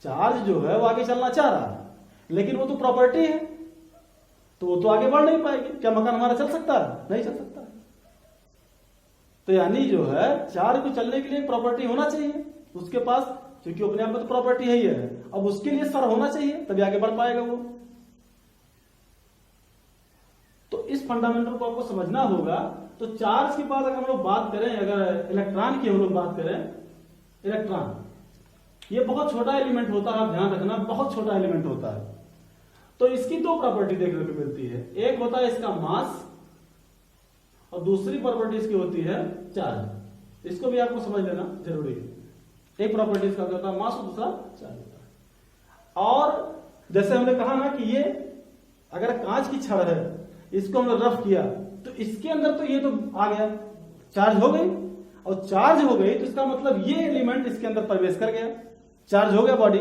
चार्ज जो है वो आगे चलना चाह रहा है लेकिन वो तो प्रॉपर्टी है तो वो तो आगे बढ़ नहीं पाएगी। क्या मकान हमारा चल सकता है? नहीं चल सकता। तो यानी जो है चार्ज को चलने के लिए प्रॉपर्टी होना चाहिए उसके पास, क्योंकि अपने आप में तो प्रॉपर्टी है ही है। अब उसके लिए सर होना चाहिए तभी आगे बढ़ पाएगा वो। तो इस फंडामेंटल को आपको समझना होगा। तो चार्ज के बाद अगर हम लोग बात करें, अगर इलेक्ट्रॉन की हम लोग बात करें, इलेक्ट्रॉन ये बहुत छोटा एलिमेंट होता है, आप ध्यान रखना, बहुत छोटा एलिमेंट होता है। तो इसकी दो प्रॉपर्टी देखने को मिलती है, एक होता है इसका मास और दूसरी प्रॉपर्टी इसकी होती है चार्ज। इसको भी आपको समझ लेना जरूरी है। एक प्रॉपर्टी इसका होता है मास और दूसरा चार्ज होता है। और जैसे हमने कहा ना कि ये अगर कांच की छड़ है, इसको हमने रफ किया तो इसके अंदर तो ये तो आ गया, चार्ज हो गई, और चार्ज हो गई तो इसका मतलब ये एलिमेंट इसके अंदर प्रवेश कर गया, चार्ज हो गया बॉडी।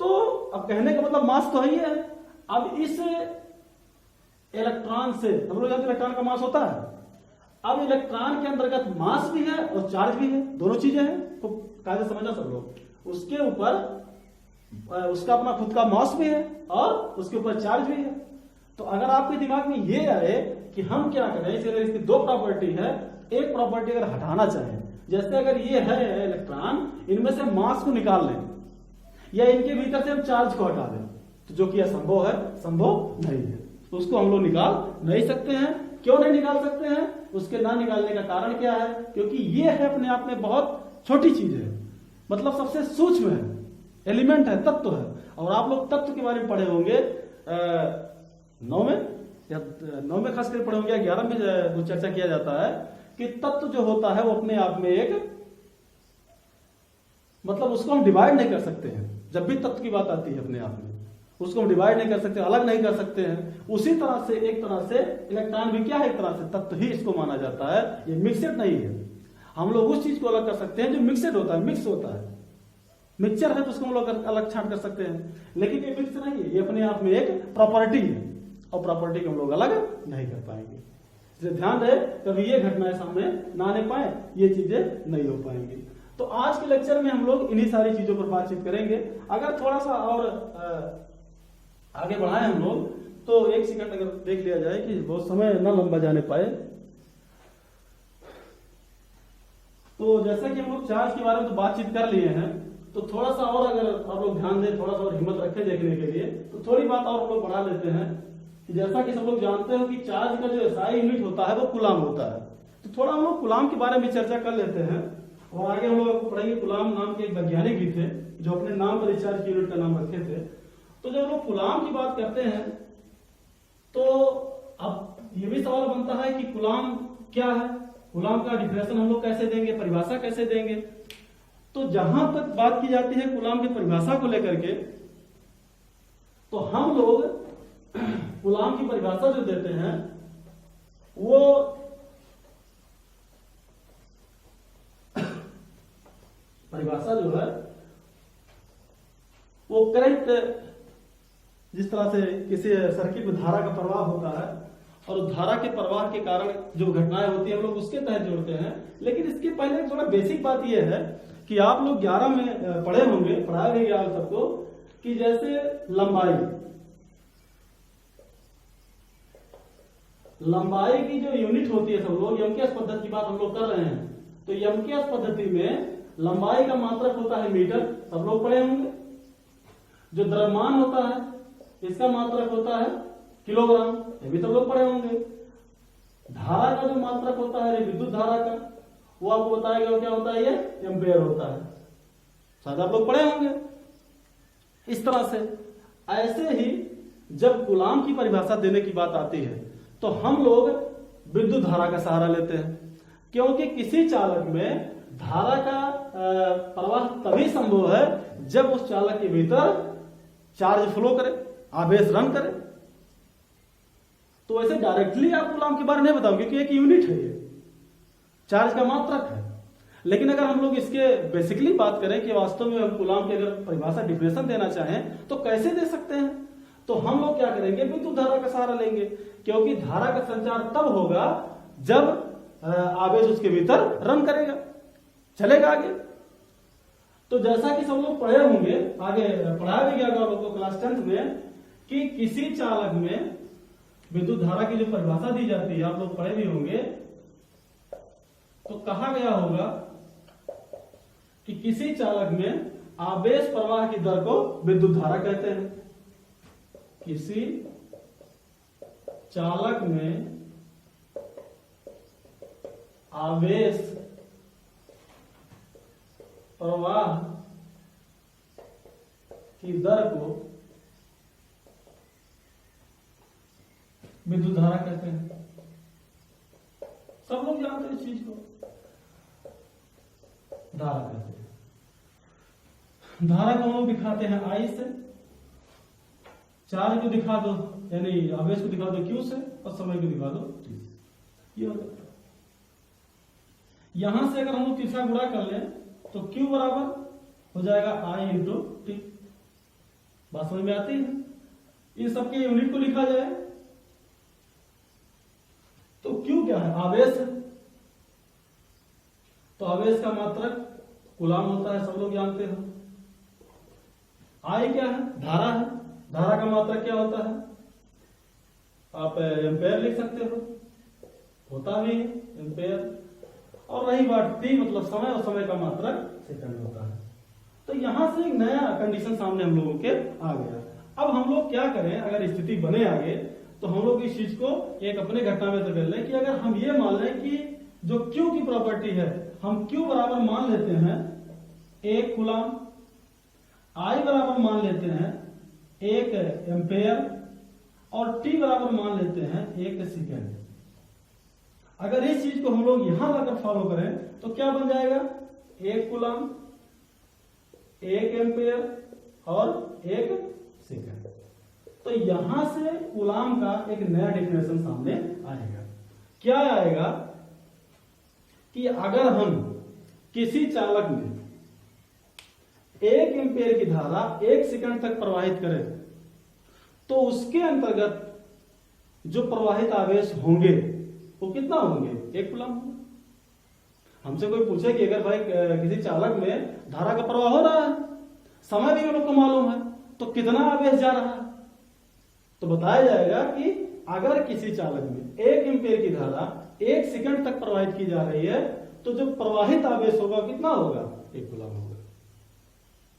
तो अब कहने का मतलब मास तो है ही है। अब इस इलेक्ट्रॉन से हम लोग जानते हैं इलेक्ट्रॉन का मास होता है। अब इलेक्ट्रॉन के अंतर्गत मास भी है और चार्ज भी है, दोनों चीजें हैं। तो कायदे समझना सब लोग। उसके ऊपर उसका अपना खुद का मास भी है और उसके ऊपर चार्ज भी है। तो अगर आपके दिमाग में ये आए कि हम क्या करें, इसलिए इसकी दो प्रॉपर्टी है, एक प्रॉपर्टी अगर हटाना चाहें, जैसे अगर ये है इलेक्ट्रॉन, इनमें से मास को निकाल लें या इनके भीतर से हम चार्ज को हटा दें, तो जो कि संभव है? संभव नहीं है। उसको हम लोग निकाल नहीं सकते हैं। क्यों नहीं निकाल सकते हैं? उसके ना निकालने का कारण क्या है? क्योंकि ये है अपने आप में बहुत छोटी चीज है, मतलब सबसे सूक्ष्म है, एलिमेंट है, तत्व है। और आप लोग तत्व के बारे में पढ़े होंगे 9 में खास कर पढ़े होंगे, 11 में जो चर्चा किया जाता है कि तत्व जो होता है वो अपने आप में एक, मतलब उसको हम डिवाइड नहीं कर सकते हैं। जब भी तत्व की बात आती है अपने आप में उसको हम डिवाइड नहीं कर सकते, अलग नहीं कर सकते हैं। उसी तरह से एक तरह से इलेक्ट्रॉन भी क्या है? एक तरह से तत्व ही इसको माना जाता है। ये मिक्सड नहीं है। हम लोग उस चीज को अलग कर सकते हैं जो मिक्सड होता है, मिक्स होता है। मिक्सचर है तो उसको हम लोग अलग छांट कर सकते हैं, लेकिन ये मिक्स नहीं है। ये अपने आप में एक प्रॉपर्टी है और प्रॉपर्टी को हम लोग अलग नहीं कर पाएंगे। इसलिए ध्यान रहे, कभी ये घटनाएं सामने ना आने पाए, ये चीजें नहीं हो पाएंगी। तो आज के लेक्चर में हम लोग इन्हीं सारी चीजों पर बातचीत करेंगे। अगर थोड़ा सा और आगे बढ़ाएं हम लोग तो एक सेकंड अगर देख लिया जाए कि बहुत समय ना लंबा जाने पाए, तो जैसा कि हम लोग चार्ज के बारे में तो बातचीत कर लिए हैं, तो थोड़ा सा और अगर आप लोग ध्यान दें, थोड़ा सा और हिम्मत रखें देखने के लिए, तो थोड़ी बात और हम लोग बढ़ा लेते हैं कि जैसा कि सब लोग जानते हो कि चार्ज का जो एसआई यूनिट होता है वो कूलाम होता है। तो थोड़ा हम लोग कूलाम के बारे में चर्चा कर लेते हैं और आगे हम लोग पढ़ेंगे। कूलाम नाम के एक वैज्ञानिक भी थे जो अपने नाम पर चार्ज की यूनिट का नाम रखे थे। तो जब लोग कूलाम की बात करते हैं तो अब ये भी सवाल बनता है कि कूलाम क्या है, कूलाम का डिफिनेशन हम लोग कैसे देंगे, परिभाषा कैसे देंगे। तो जहां तक बात की जाती है कूलाम की परिभाषा को लेकर के, तो हम लोग कूलाम की परिभाषा जो देते हैं वो परिभाषा जो है वो करंट, जिस तरह से किसी सर्किट में धारा का प्रवाह होता है और धारा के प्रवाह के कारण जो घटनाएं होती है हम लोग उसके तहत जोड़ते हैं। लेकिन इसके पहले थोड़ा बेसिक बात यह है कि आप लोग 11 में पढ़े होंगे, पढ़ाया भी गया सबको, कि जैसे लंबाई की जो यूनिट होती है, सब लोग यमकेश पद्धति की बात हम लोग कर रहे हैं, तो यमकेश पद्धति में लंबाई का मात्रक होता है मीटर, सब लोग पढ़े होंगे। जो द्रव्यमान होता है इसका मात्रक होता है किलोग्राम, ये भी सब लोग पढ़े होंगे। धारा का जो मात्रक होता है विद्युत धारा का, वो आपको बताएगा क्या होता है, ये एम्पेयर होता है, शायद आप लोग पढ़े होंगे। इस तरह से ऐसे ही जब कूलाम की परिभाषा देने की बात आती है तो हम लोग विद्युत धारा का सहारा लेते हैं, क्योंकि किसी चालक में धारा का प्रवाह तभी संभव है जब उस चालक के भीतर चार्ज फ्लो करे, आवेश रन करे। तो ऐसे डायरेक्टली आप कूलाम के बारे में नहीं बताओगे क्योंकि एक यूनिट है, ये चार्ज का मात्रक है। लेकिन अगर हम लोग इसके बेसिकली बात करें कि वास्तव में हम कूलाम की अगर परिभाषा डिफिनेशन देना चाहें तो कैसे दे सकते हैं, तो हम लोग क्या करेंगे, विद्युत धारा का सहारा लेंगे, क्योंकि धारा का संचार तब होगा जब आवेश उसके भीतर रन करेगा, चलेगा आगे। तो जैसा कि सब लोग पढ़े होंगे, आगे पढ़ाया भी गया आप लोग को क्लास 10th में, कि किसी चालक में विद्युत धारा की जो परिभाषा दी जाती है, आप लोग पढ़े भी होंगे, तो कहा गया होगा कि किसी चालक में आवेश प्रवाह की दर को विद्युत धारा कहते हैं। किसी चालक में आवेश प्रवाह की दर को विद्युत धारा कहते हैं। सब लोग जानते हैं इस चीज को, धारा कहते हैं। धारा को हम लोग दिखाते हैं आई से, चार्ज को दिखा दो यानी आवेश को दिखा दो क्यू से, और समय को दिखा दो टी से। ये हो जाता है। यहां से अगर हम लोग तीसरा गुणा कर लें तो Q बराबर हो जाएगा I इंटू टी। बात समझ में आती है? इन सबके यूनिट को लिखा जाए तो Q क्या है, आवेश है, तो आवेश का मात्रक कूलाम होता है, सब लोग जानते हो। I क्या है, धारा है, धारा का मात्रक क्या होता है, आप एम्पेयर लिख सकते हो, होता भी है एम्पेयर। और रही बात टी मतलब समय, और समय का मात्रक सेकंड होता है। तो यहां से एक नया कंडीशन सामने हम लोगों के आ गया। अब हम लोग क्या करें, अगर स्थिति बने आगे तो हम लोग इस चीज को एक अपने घटना में से कर लें कि अगर हम ये मान लें कि जो Q की प्रॉपर्टी है, हम Q बराबर मान लेते हैं 1 कूलाम, I बराबर मान लेते हैं 1 एम्पेयर, और T बराबर मान लेते हैं 1 सेकेंड। अगर इस चीज को हम लोग यहां लाकर फॉलो करें तो क्या बन जाएगा, 1 कूलाम, 1 एम्पेयर और 1 सेकेंड। तो यहां से कूलाम का एक नया डेफिनेशन सामने आएगा। क्या आएगा कि अगर हम किसी चालक में 1 एम्पेयर की धारा 1 सेकंड तक प्रवाहित करें तो उसके अंतर्गत जो प्रवाहित आवेश होंगे वो कितना होंगे, 1 कूलाम होंगे। हमसे कोई पूछे कि अगर भाई किसी चालक में धारा का प्रवाह हो रहा है, समय भी हम लोग को मालूम है, तो कितना आवेश जा रहा है, तो बताया जाएगा कि अगर किसी चालक में 1 एम्पेयर की धारा 1 सेकंड तक प्रवाहित की जा रही है तो जो प्रवाहित आवेश होगा कितना होगा, 1 कूलाम होगा।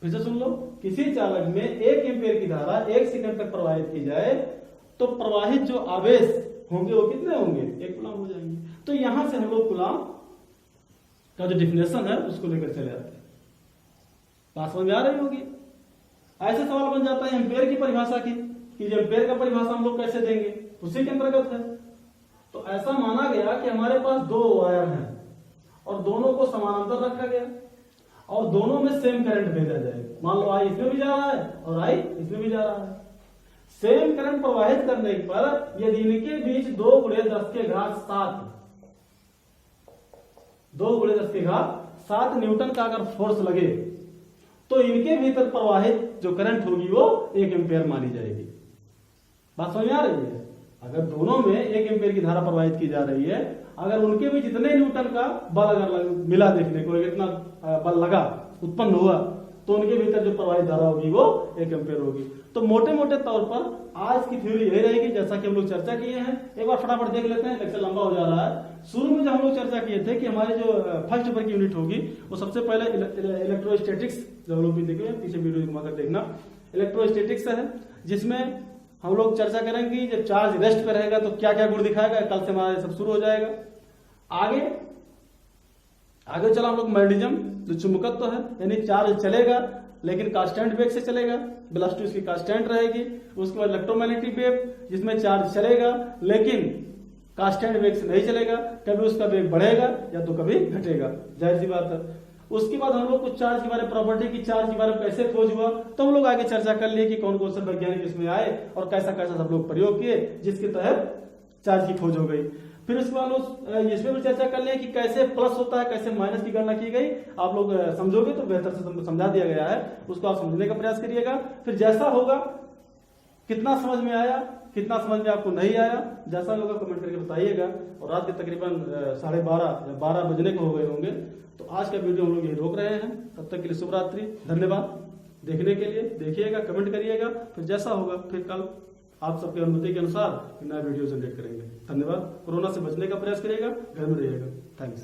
फिर से सुन लो, किसी चालक में 1 एम्पेयर की धारा 1 सेकंड तक प्रवाहित की जाए तो प्रवाहित जो आवेश होंगे वो कितने होंगे, 1 कूलाम हो जाएंगे। तो यहां से हम लोग कूलाम का जो डिफिनेशन है उसको लेकर चले आते हैं। बात समझ में आ रही होगी। ऐसे सवाल बन जाता है एम्पेयर की परिभाषा की, कि जो एम्पेयर का परिभाषा हम लोग कैसे देंगे, उसी के अंतर्गत है। तो ऐसा माना गया कि हमारे पास 2 वायर हैं और दोनों को समानांतर रखा गया और दोनों में सेम करंट भेजा जाएगा। मान लो आई इसमें भी जा रहा है और आई इसमें भी जा रहा है। सेम करंट प्रवाहित करने पर यदि इनके बीच 2 × 10 के घात 7 2 × 10 के घात 7 न्यूटन का अगर फोर्स लगे तो इनके भीतर प्रवाहित जो करंट होगी वो 1 एम्पियर मानी जाएगी। बात समझ आ रही है? अगर दोनों में 1 एम्पियर की धारा प्रवाहित की जा रही है, अगर उनके भी जितने न्यूटन का बल अगर मिला देखने को, कितना बल लगा उत्पन्न हुआ, तो उनके भीतर जो प्रवाहित धारा होगी वो 1 एम्पियर होगी। तो मोटे मोटे तौर पर आज की थ्योरी यही रहेगी, जैसा कि हम लोग चर्चा किए हैं। एक बार फटाफट देख लेते हैं, लेक्चर लंबा हो जा रहा है। शुरू में जब हम लोग चर्चा किए थे कि हमारे जो फर्स्ट पेपर की यूनिट होगी वो सबसे पहले इलेक्ट्रोस्टैटिक्स, जो हम लोग भी देखे पीछे वीडियो घुमाकर देखना, इलेक्ट्रोस्टैटिक्स है, जिसमें हम लोग चर्चा करेंगे जब चार्ज रेस्ट पे रहेगा तो क्या क्या गुण दिखाएगा। कल से हमारा सब शुरू हो जाएगा। आगे चला हम लोग मैग्नेटिज्म, जो चुंबकत्व है, यानी चार्ज चलेगा लेकिन कांस्टेंट वेग से चलेगा, वेलोसिटी उसकी कांस्टेंट रहेगी। उसके बाद इलेक्ट्रोमैग्नेटिक वेव, जिसमें चार्ज चलेगा लेकिन कांस्टेंट वेग से नहीं चलेगा, कभी उसका वेग बढ़ेगा या तो कभी घटेगा, जाहिर सी बात है। उसके बाद हम लोग कुछ चार्ज के बारे में, प्रॉपर्टी की चार्ज के बारे में कैसे खोज हुआ, तो हम लोग आगे चर्चा कर लिए कि कौन कौन से वैज्ञानिक इसमें आए और कैसा कैसा सब लोग प्रयोग किए जिसके तहत चार्ज की खोज हो गई। फिर उसके बाद इसमें भी चर्चा कर लिए कि कैसे प्लस होता है, कैसे माइनस की गणना की गई। आप लोग समझोगे तो बेहतर से समझा दिया गया है, उसको आप समझने का प्रयास करिएगा। फिर जैसा होगा, कितना समझ में आया, कितना समझ में आपको नहीं आया, जैसा होगा कमेंट करके बताइएगा। और रात के तकरीबन 12:30 या 12 बजने को हो गए होंगे, तो आज का वीडियो हम लोग यही रोक रहे हैं। तब तक के लिए शुभ रात्रि, धन्यवाद देखने के लिए। देखिएगा, कमेंट करिएगा, फिर जैसा होगा फिर कल आप सबके अनुमति के अनुसार नया वीडियो जनरेट करेंगे। धन्यवाद। कोरोना से बचने का प्रयास करिएगा, घर में रहिएगा। थैंक्स।